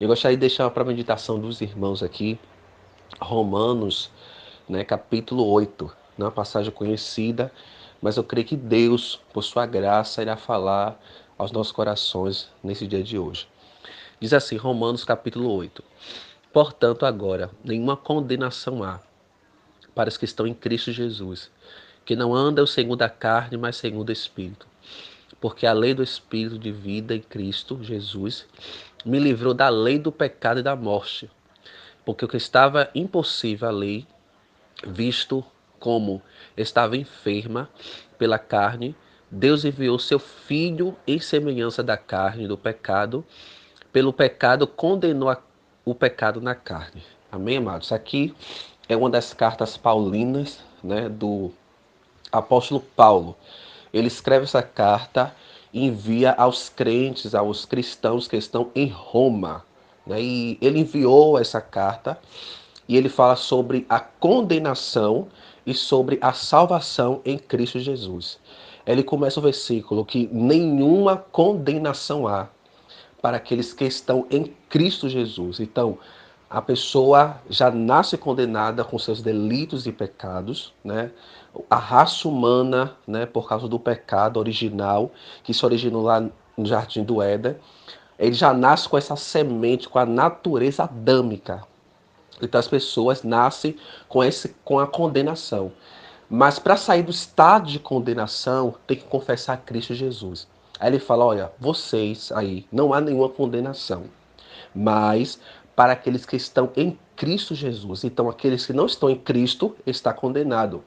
Eu gostaria de deixar para a meditação dos irmãos aqui, Romanos, capítulo 8, uma passagem conhecida, mas eu creio que Deus, por sua graça, irá falar aos nossos corações nesse dia de hoje. Diz assim, Romanos capítulo 8. Portanto, agora, nenhuma condenação há para os que estão em Cristo Jesus, que não andam segundo a carne, mas segundo o Espírito. Porque a lei do Espírito de vida em Cristo Jesus me livrou da lei do pecado e da morte. Porque o que estava impossível à lei, visto como estava enferma pela carne, Deus enviou seu Filho em semelhança da carne do pecado. Pelo pecado, condenou o pecado na carne. Amém, amados? Aqui é uma das cartas paulinas, do apóstolo Paulo. Ele escreve essa carta e envia aos crentes, aos cristãos que estão em Roma. E ele enviou essa carta e ele fala sobre a condenação e sobre a salvação em Cristo Jesus. Ele começa o versículo que nenhuma condenação há para aqueles que estão em Cristo Jesus. Então, a pessoa já nasce condenada com seus delitos e pecados, A raça humana, por causa do pecado original, que se originou lá no Jardim do Éden, ele já nasce com essa semente, com a natureza adâmica. Então as pessoas nascem com a condenação. Mas para sair do estado de condenação, tem que confessar a Cristo Jesus. Aí ele fala, olha, vocês aí, não há nenhuma condenação, mas para aqueles que estão em Cristo Jesus. Então aqueles que não estão em Cristo, está condenado.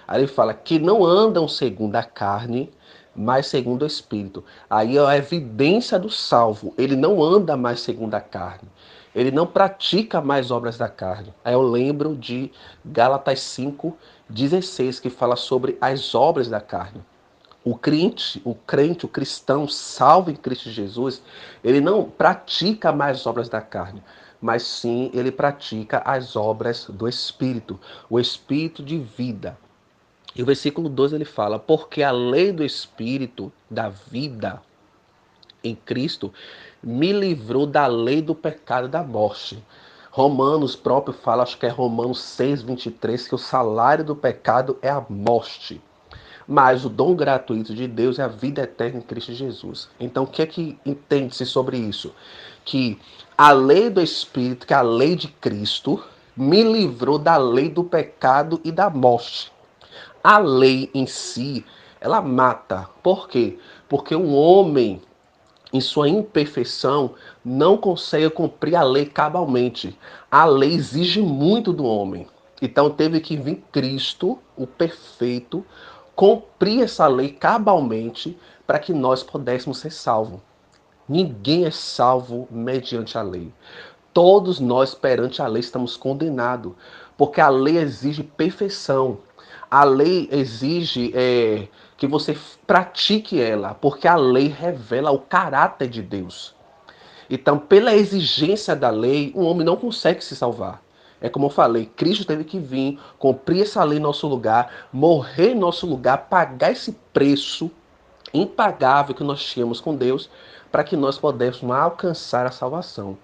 Aí ele fala que não andam segundo a carne, mas segundo o Espírito. Aí é a evidência do salvo. Ele não anda mais segundo a carne. Ele não pratica mais obras da carne. Aí eu lembro de Gálatas 5:16, que fala sobre as obras da carne. O cristão salvo em Cristo Jesus, ele não pratica mais as obras da carne, mas sim ele pratica as obras do Espírito, o Espírito de vida. E o versículo 12 ele fala, porque a lei do Espírito da vida em Cristo me livrou da lei do pecado e da morte. Romanos próprio fala, acho que é Romanos 6:23, que o salário do pecado é a morte. Mas o dom gratuito de Deus é a vida eterna em Cristo Jesus. Então, o que é que entende-se sobre isso? Que a lei do Espírito, que é a lei de Cristo, me livrou da lei do pecado e da morte. A lei em si, ela mata. Por quê? Porque um homem, em sua imperfeição, não consegue cumprir a lei cabalmente. A lei exige muito do homem. Então teve que vir Cristo, o perfeito, cumprir essa lei cabalmente para que nós pudéssemos ser salvos. Ninguém é salvo mediante a lei. Todos nós, perante a lei, estamos condenados, porque a lei exige perfeição. A lei exige que você pratique ela, porque a lei revela o caráter de Deus. Então, pela exigência da lei, um homem não consegue se salvar. É como eu falei, Cristo teve que vir, cumprir essa lei em nosso lugar, morrer em nosso lugar, pagar esse preço impagável que nós tínhamos com Deus, para que nós pudéssemos alcançar a salvação.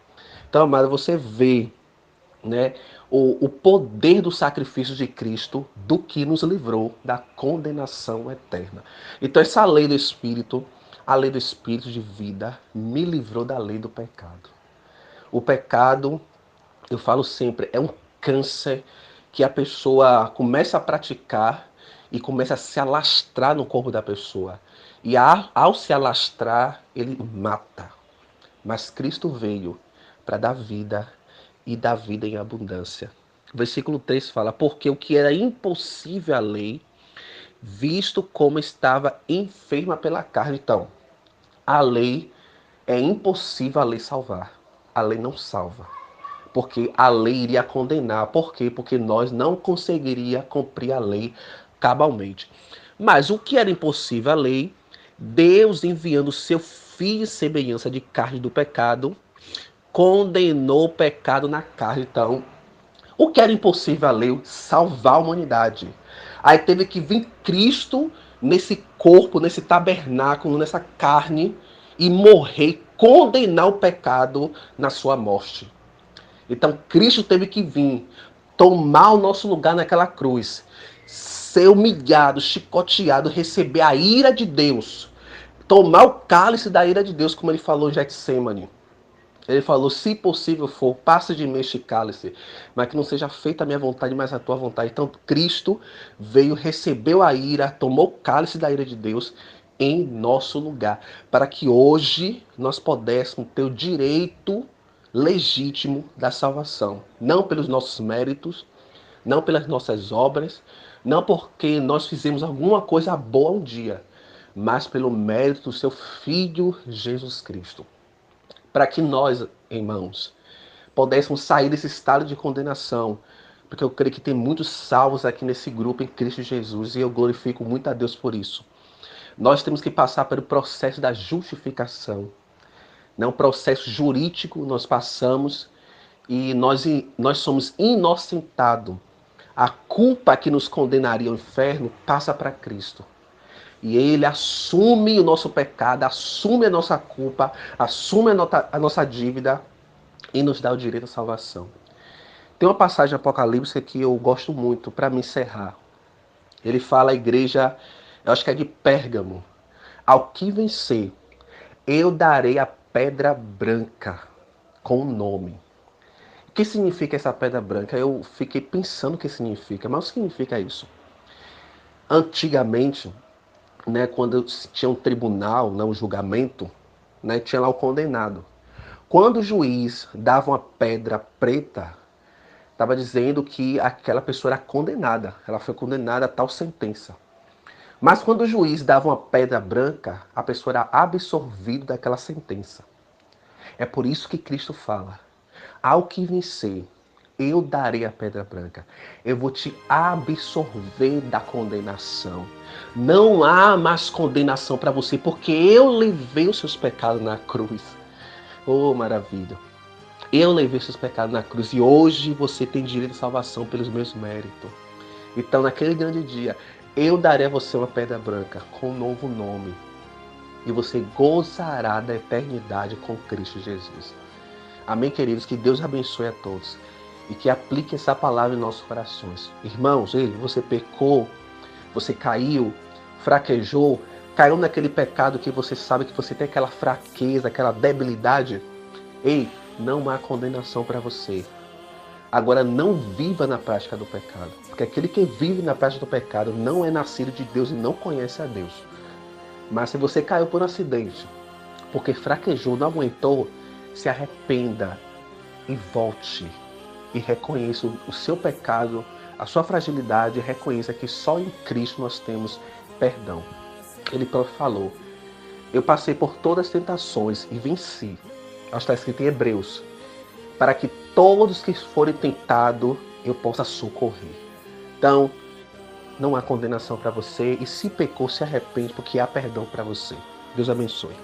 Então, amado, você vê, né, o poder do sacrifício de Cristo do que nos livrou da condenação eterna. Então, essa lei do Espírito, a lei do Espírito de vida, me livrou da lei do pecado. O pecado, eu falo sempre, é um câncer que a pessoa começa a praticar e começa a se alastrar no corpo da pessoa. E ao se alastrar, ele mata. Mas Cristo veio para dar vida e dar vida em abundância. O versículo 3 fala, porque o que era impossível à lei, visto como estava enferma pela carne. Então, a lei é impossível a lei salvar. A lei não salva. Porque a lei iria condenar. Por quê? Porque nós não conseguiria cumprir a lei cabalmente. Mas o que era impossível à lei, Deus enviando seu Filho em semelhança de carne do pecado, condenou o pecado na carne. Então, o que era impossível a lei? Salvar a humanidade. Aí teve que vir Cristo nesse corpo, nesse tabernáculo, nessa carne, e morrer, condenar o pecado na sua morte. Então Cristo teve que vir, tomar o nosso lugar naquela cruz, ser humilhado, chicoteado, receber a ira de Deus, tomar o cálice da ira de Deus, como ele falou em Getsêmani. Ele falou, se possível for, passa de mim este cálice, mas que não seja feita a minha vontade, mas a tua vontade. Então Cristo veio, recebeu a ira, tomou o cálice da ira de Deus em nosso lugar, para que hoje nós pudéssemos ter o direito legítimo da salvação. Não pelos nossos méritos, não pelas nossas obras, não porque nós fizemos alguma coisa boa um dia, mas pelo mérito do seu Filho Jesus Cristo. Para que nós, irmãos, pudéssemos sair desse estado de condenação, porque eu creio que tem muitos salvos aqui nesse grupo em Cristo Jesus e eu glorifico muito a Deus por isso. Nós temos que passar pelo processo da justificação. Não processo jurídico nós passamos e nós somos inocentados. A culpa que nos condenaria ao inferno passa para Cristo. E ele assume o nosso pecado, assume a nossa culpa, assume a nossa dívida e nos dá o direito à salvação. Tem uma passagem apocalíptica que eu gosto muito para me encerrar. Ele fala à igreja, eu acho que é de Pérgamo: ao que vencer, eu darei a pedra branca com o nome. O que significa essa pedra branca? Eu fiquei pensando o que significa, mas o que significa isso? Antigamente, né, quando tinha um tribunal, um julgamento, né, tinha lá o condenado. Quando o juiz dava uma pedra preta, estava dizendo que aquela pessoa era condenada. Ela foi condenada a tal sentença. Mas quando o juiz dava uma pedra branca, a pessoa era absorvida daquela sentença. É por isso que Cristo fala: ao que vencer, eu darei a pedra branca. Eu vou te absorver da condenação. Não há mais condenação para você, porque eu levei os seus pecados na cruz. Oh, maravilha. Eu levei os seus pecados na cruz e hoje você tem direito de salvação pelos meus méritos. Então, naquele grande dia, eu darei a você uma pedra branca com um novo nome. E você gozará da eternidade com Cristo Jesus. Amém, queridos? Que Deus abençoe a todos e que aplique essa palavra em nossos corações. Irmãos, você pecou, você caiu, fraquejou, caiu naquele pecado que você sabe que você tem aquela fraqueza, aquela debilidade. Ei, não há condenação para você. Agora, não viva na prática do pecado, porque aquele que vive na prática do pecado não é nascido de Deus e não conhece a Deus. Mas se você caiu por um acidente, porque fraquejou, não aguentou, se arrependa e volte e reconheça o seu pecado, a sua fragilidade, e reconheça que só em Cristo nós temos perdão. Ele próprio falou: eu passei por todas as tentações e venci. Está escrito em Hebreus: para que todos que forem tentados eu possa socorrer. Então, não há condenação para você, e se pecou, se arrepende, porque há perdão para você. Deus abençoe.